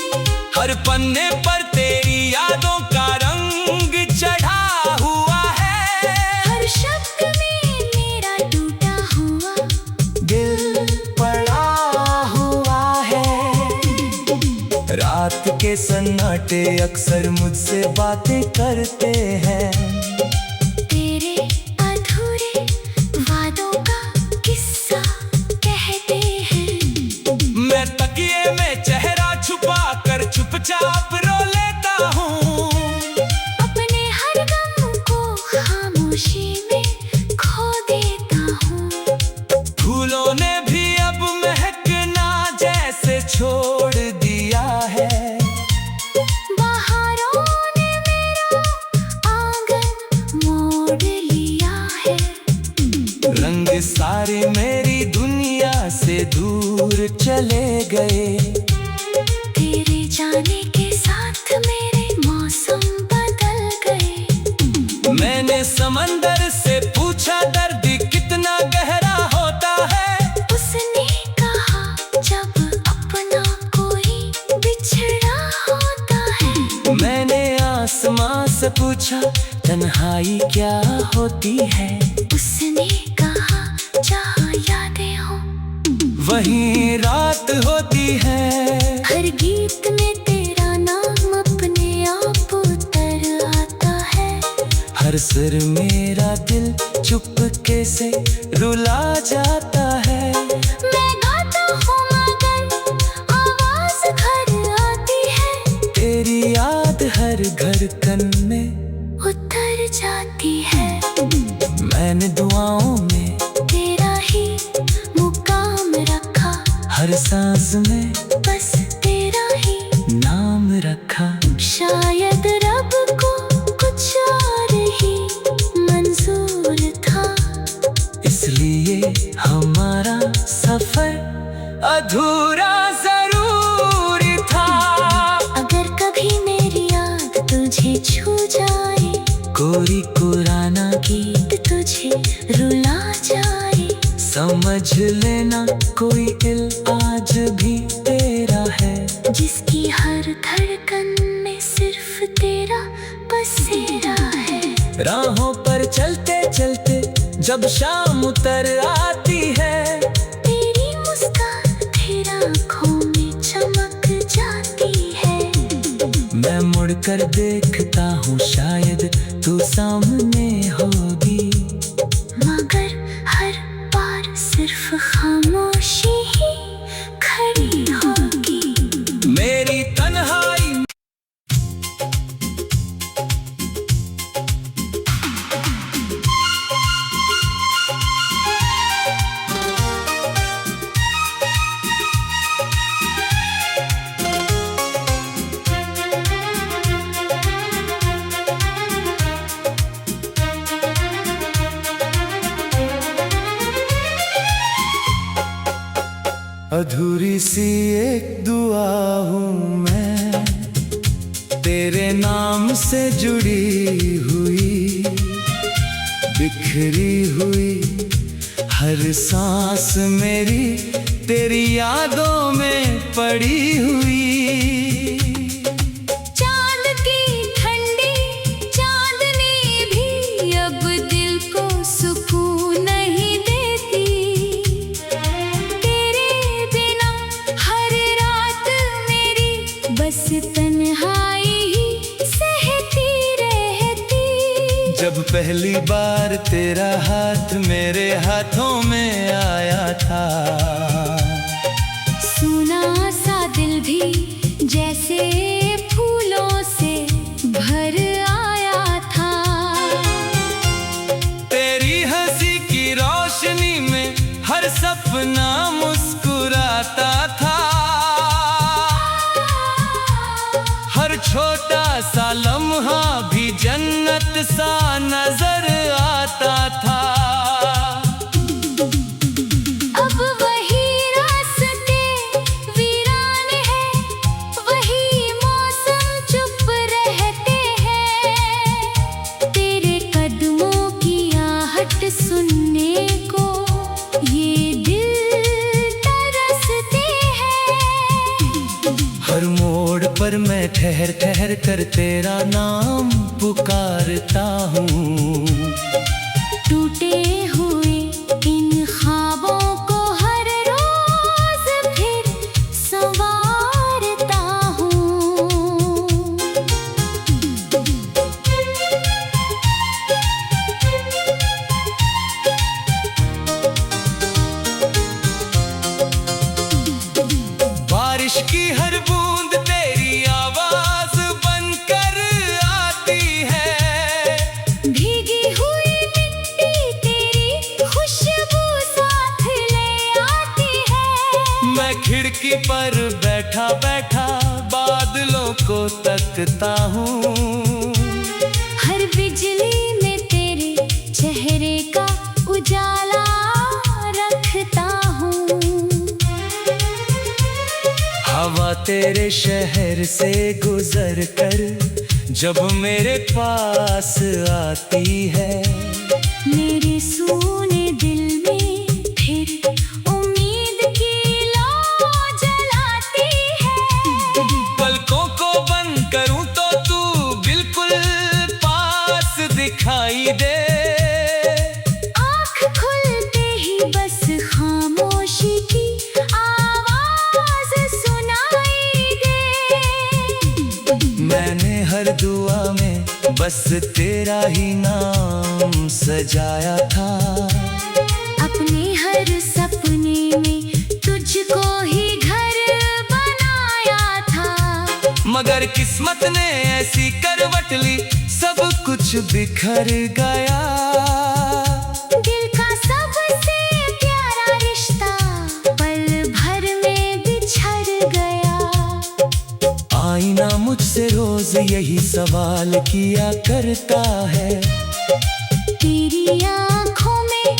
हर पन्ने पर तेरी यादों का रंग चढ़ा हुआ है, हर शब्द में मेरा टूटा हुआ दिल पड़ा हुआ है। रात के सन्नाटे अक्सर मुझसे बातें करते हैं, तेरे अधूरे वादों का किस्सा कहते हैं। खामोशी में खो देता हूँ। फूलों ने भी अब महकना जैसे छोड़ दिया है। बहारों ने मेरा आंगन मोड़ लिया है। रंग सारे मेरी दुनिया से दूर चले गए। तेरे जाने के साथ मेरे मौसम बदल गए। मैंने समंदर से पूछा दर्द कितना गहरा होता है। उसने कहा जब अपना कोई बिछड़ा होता है। मैंने आसमां से पूछा तन्हाई क्या होती है। उसने कहा जहाँ यादें हो वहीं रात होती है। हर गीत में तेरा नाम अपने आप उतर आता है। हर सुर मेरा दिल चुपके से रुला जाता है। मैं गाता हूँ मगर आवाज घर आती है। तेरी याद हर धड़कन में उतर जाती है। मैंने दुआओं में तेरा ही मुकाम रखा। हर सांस में बस तेरा ही नाम रखा। शायद रब को कुछ और ही मंजूर था। इसलिए हमारा सफर अधूरा जरूर था। अगर कभी मेरी याद तुझे छू जाए, कोरी कुराना गीत तुझे रुला जाए, समझ लेना कोई दिल आज भी तेरा है। जिसकी हर धड़कन में सिर्फ तेरा बसेरा है। राहों पर चलते चलते जब शाम उतर आती है। तेरी मुस्कान फिर आँखों में चमक जाती है। मैं मुड़कर देखता हूँ शायद तू सामने होगी। मगर हर बार सिर्फ खामोशी ही खड़ी होगी। मेरी तन्हाई अधूरी सी एक दुआ हूँ मैं, तेरे नाम से जुड़ी हुई। बिखरी हुई हर सांस मेरी तेरी यादों में पड़ी हुई। चाँद की ठंडी चाँदनी भी अब दिल को सुकून नहीं देती। तेरे बिना हर रात मेरी बस तन्हाई ही सहती रहती। जब पहली बार तेरा हाथ मेरे हाथों में आया था, सुना सा दिल भी जैसे फूलों से भर आया था। तेरी हंसी की रोशनी में हर सपना मुस्कुराता था। हर छोटा सा लम्हा भी जन्नत सा नजर आता था। अब वही रास्ते वीरान है, वही मौसम चुप रहते हैं। तेरे कदमों की आहट सुनने को ये दिल तरसते हैं। हर मोड़ पर मैं ठहर ठहर कर तेरा नाम पुकारता हूँ। टूटे हुए इन ख्वाबों को हर रोज फिर संवारता हूँ। बारिश की हर बूंद तेरी आवाज बनकर आती है। भीगी हुई पर बैठा बैठा बादलों को तकता हूँ। हर बिजली में तेरे चेहरे का उजाला रखता हूँ। हवा तेरे शहर से गुजर कर जब मेरे पास आती है, मेरे सूने दिल में फिर उम्मीद की लौ जलाती है। पलकों को बंद करूं तो तू बिल्कुल पास दिखाई दे। आँख खुलते ही बस खामोशी की आवाज सुनाई दे। मैंने हर दुआ में बस तेरा ही नाम सजाया था। अपने हर सपने में तुझको ही घर बनाया था। मगर किस्मत ने ऐसी करवट ली, सब कुछ बिखर गया। दिल का सबसे प्यारा रिश्ता पल भर में बिछड़ गया। आईना मुझसे रोज यही सवाल किया करता है, तेरी आँखों में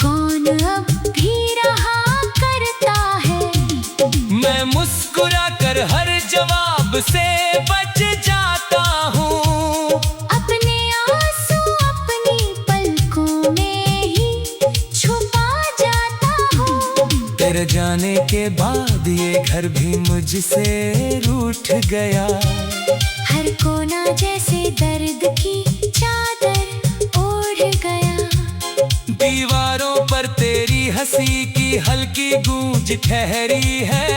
कौन अब भी रहा करता है। मैं मुस्कुरा कर हर जवाब से बच जाता हूँ। अपने आंसू अपनी पलकों में ही छुपा जाता हूँ। तेरे जाने के बाद ये घर भी मुझसे रूठ गया। हर कोना जैसे दर्द की चादर ओढ़ गया। दीवारों पर तेरी हंसी की हल्की गूंज ठहरी है।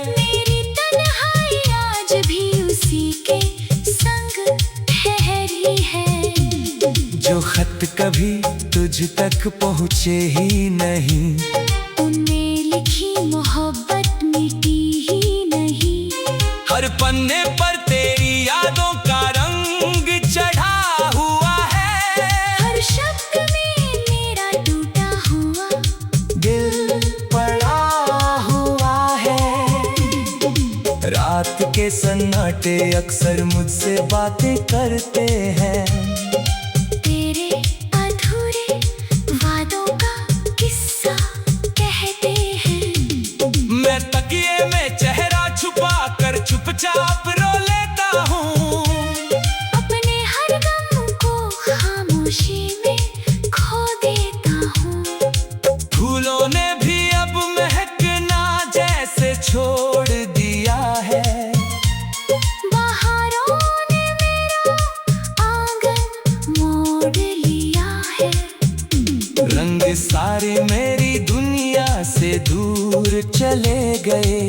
मेरी तन्हाई आज भी उसी के संग ठहरी है। जो खत कभी तुझ तक पहुँचे ही नहीं, उनमें लिखी मोहब्बत मिटी ही नहीं। हर पन्ने पर तेरी यादों का रंग चढ़ा हुआ है। हर शब्द में मेरा टूटा हुआ दिल पड़ा हुआ है। रात के सन्नाटे अक्सर मुझसे बातें करते हैं। तेरे अधूरे वादों का किस्सा कहते हैं। मैं तकिए में चेहरा छुपा कर चुपचाप रो लेता हूँ। अपने हर गम को खामोशी में खो देता हूँ। फूलों ने भी अब महकना जैसे छोड़ दिया है। बहारों ने मेरा आंगन मोड़ लिया है। रंग सारे मेरी दुनिया से दूर चले गए।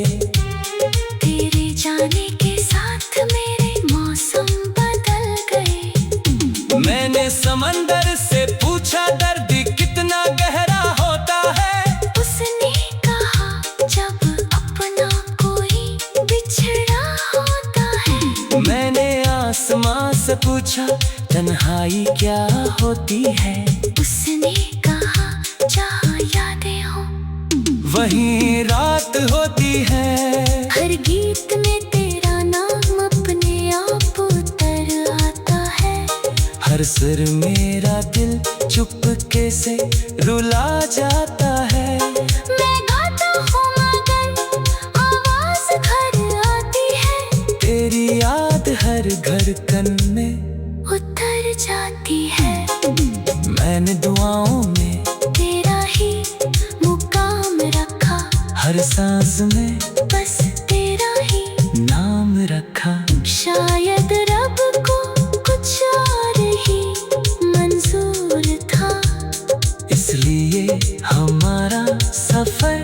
तेरे जाने के साथ मेरे मौसम बदल गए। मैंने समंदर से पूछा दर्द कितना गहरा होता है। उसने कहा जब अपना कोई बिछड़ा होता है। मैंने आसमां से पूछा तन्हाई क्या होती है। उसने कहा जहाँ यादें हो वहीं रात होती है। हर गीत में तेरा नाम अपने आप उतर आता है। हर सुर मेरा दिल चुपके से रुला जाता है। मैं गाता हूँ मगर आवाज घर आती है। तेरी याद हर धड़कन में उतर जाती है। मैंने दुआओं में तेरा ही मुकाम रखा। हर सांस में बस तेरा ही नाम रखा। शायद रब को कुछ और ही मंजूर था। इसलिए हमारा सफर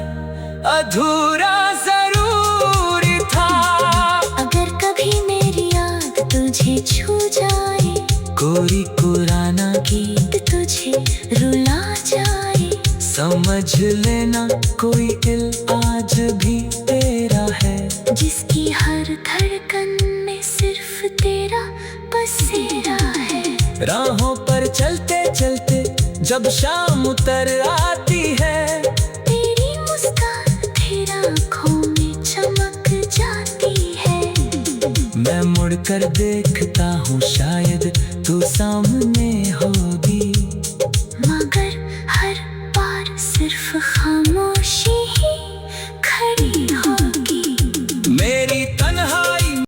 अधूरा जरूर था। अगर कभी मेरी याद तुझे छू जाए, कोई पुराना गीत तुझे रुला जाए, समझ लेना कोई दिल आज भी तेरा है। जिसकी हर धड़कन में सिर्फ तेरा बसेरा है। राहों पर चलते चलते जब शाम उतर आती है, तेरी मुस्कान फिर आँखों में मैं मुड़कर देखता हूँ शायद तू सामने होगी।